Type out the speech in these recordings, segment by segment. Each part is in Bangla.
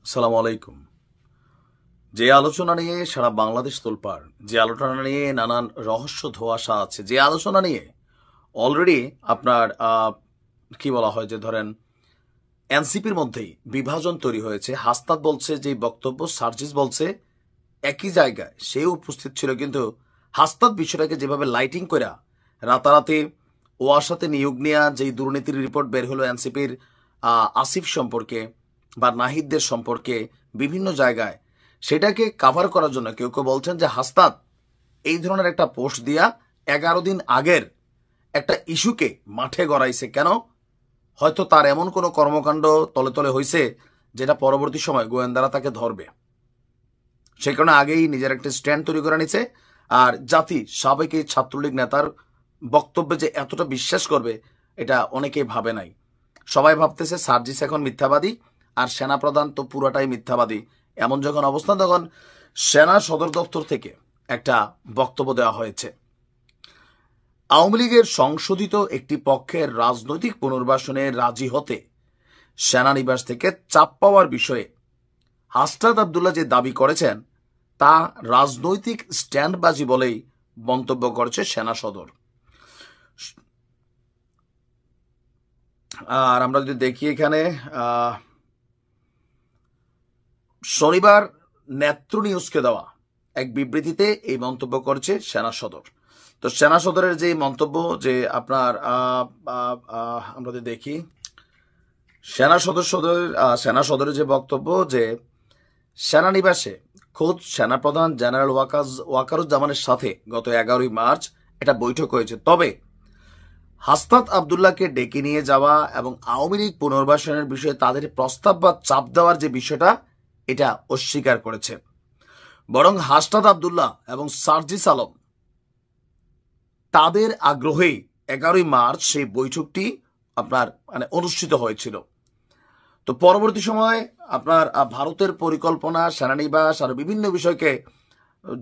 আসসালামু আলাইকুম। যে আলোচনা নিয়ে সারা বাংলাদেশ তোলপাড়, যে আলোচনা নিয়ে নানান রহস্য ধোঁয়াশা আছে, যে আলোচনা নিয়ে অলরেডি আপনার কি বলা হয় যে ধরেন এনসিপির মধ্যেই বিভাজন তৈরি হয়েছে। হাসনাত বলছে যে বক্তব্য, সার্জিস বলছে একই জায়গায় সেও উপস্থিত ছিল, কিন্তু হাসনাত বিষয়টাকে যেভাবে লাইটিং করে রাতারাতি ওয়াসাতে নিয়োগ নেওয়া যেই দুর্নীতির রিপোর্ট বের হলো এনসিপির আসিফ সম্পর্কে বা নাহিদদের সম্পর্কে বিভিন্ন জায়গায়, সেটাকে কাভার করার জন্য কেউ কেউ বলছেন যে হাসনাত এই ধরনের একটা পোস্ট দিয়া 11 দিন আগের একটা ইস্যুকে মাঠে গড়াইছে। কেন? হয়তো তার এমন কোনো কর্মকাণ্ড তলে তলে হয়েছে যেটা পরবর্তী সময় গোয়েন্দারা তাকে ধরবে, সেই কারণে আগেই নিজের একটা স্ট্যান্ড তৈরি করে নিছে। আর জাতি সাবেক এই ছাত্রলীগ নেতার বক্তব্যে যে এতটা বিশ্বাস করবে এটা অনেকেই ভাবে নাই। সবাই ভাবতেছে সার্জিস এখন মিথ্যাবাদী আর সেনাপ্রধান তো পুরাটাই মিথ্যাবাদী। এমন যখন অবস্থা, তখন সেনা সদর দপ্তর থেকে একটা বক্তব্য দেওয়া হয়েছে। আওয়ামী লীগের সংশোধিত একটি পক্ষের রাজনৈতিক পুনর্বাসনে রাজি হতে সেনানিবাস থেকে চাপ পাওয়ার বিষয়ে হাসনাত আব্দুল্লাহ যে দাবি করেছেন তা রাজনৈতিক স্ট্যান্ডবাজি বলেই মন্তব্য করেছে সেনা সদর। আর আমরা যদি দেখি এখানে শনিবার নেত্র নিউজকে দেওয়া এক বিবৃতিতে এই মন্তব্য করেছে সেনা সদর। তো সেনা সদরের যে মন্তব্য, যে আপনার আমরা যদি দেখি সেনা সদরের যে বক্তব্য, যে সেনানিবাসে খোদ সেনাপ্রধান জেনারেল ওয়াকারুজ্জামানের সাথে গত 11 মার্চ এটা বৈঠক হয়েছে। তবে হাসনাত আব্দুল্লাহকে ডেকে নিয়ে যাওয়া এবং আওয়ামী লীগ পুনর্বাসনের বিষয়ে তাদের প্রস্তাব বা চাপ দেওয়ার যে বিষয়টা, এটা অস্বীকার করেছে। বরং হাসনাত আব্দুল্লাহ এবং সার্জিস আলম তাদের আগ্রহেই 11 মার্চ সেই বৈঠকটি আপনার অনুষ্ঠিত হয়েছিল। তো পরবর্তী সময় আপনার ভারতের পরিকল্পনা, সেনানিবাস আর বিভিন্ন বিষয়কে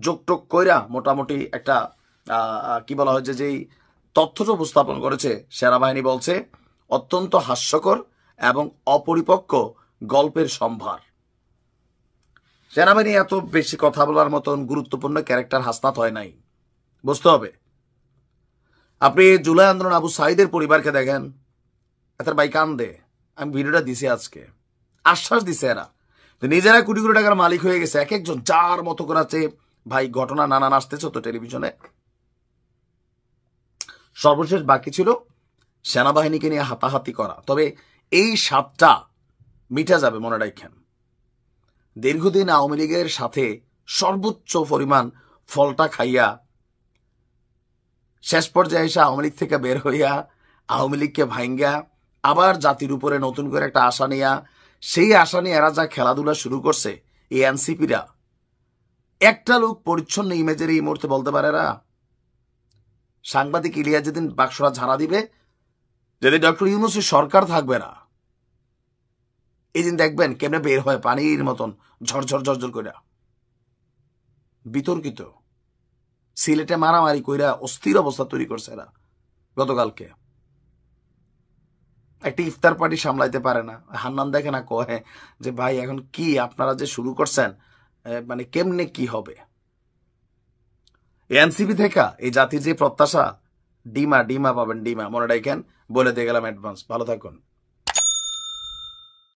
যোগটোগ কইরা মোটামুটি একটা কি বলা হয় যেই তথ্যটা উপস্থাপন করেছে সেনাবাহিনী, বলছে অত্যন্ত হাস্যকর এবং অপরিপক্ক গল্পের সম্ভার। সেনাবাহিনী এত বেশি কথা বলার মতন গুরুত্বপূর্ণ ক্যারেক্টার হাসনাত হয় নাই, বুঝতে হবে। আপনি জুলাই আন্দোলন আবু সাইদের পরিবারকে দেখেন, এদের ভাই কান্দে। আমি ভিডিওটা দিছি আজকে, আশ্বাস দিছে এরা নিজেরা কোটি কোটি টাকার মালিক হয়ে গেছে, এক একজন যার মতো করে আছে। ভাই ঘটনা নানান আসতেছে তো টেলিভিশনে। সর্বশেষ বাকি ছিল সেনাবাহিনীকে নিয়ে হাতাহাতি করা। তবে এই স্বাদটা মিটা যাবে মনে রাখেন, দীর্ঘদিন আওয়ামী লীগের সাথে সর্বোচ্চ পরিমাণ ফলটা খাইয়া শেষ পর্যায়ে এসে আওয়ামী লীগ থেকে বের হইয়া আওয়ামী লীগকে ভাঙ্গা আবার জাতির উপরে নতুন করে একটা আশা নিয়া, সেই আশা নিয়ে এরা যা খেলাধুলা শুরু করছে, এই এনসিপিরা একটা লোক পরিচ্ছন্ন ইমেজের এই মুহূর্তে বলতে পারে এরা সাংবাদিক ইলিয়া যেদিন বাক্সরা ঝাড়া দিবে, যেদিন ডক্টর ইউনূসের সরকার থাকবে না, এই দিন দেখবেন কেমনে বের হয় পানির মতন ঝরঝর ঝরঝর করে। বিতর্কিত সিলেটে মারামারি কইরা অস্থির অবস্থা তৈরি করছে এরা। গতকালকে একটা ইফতার পার্টি সামলাইতে পারে না, হান্নান দেখে না কহে যে ভাই এখন কি আপনারা যে শুরু করছেন, কেমনে কি হবে। এনসিপি থেকে এই জাতির যে প্রত্যাশা, ডিমা পাবেন, ডিমা মনে রাখেন, বলে দিয়ে গেলাম অ্যাডভান্স। ভালো থাকুন।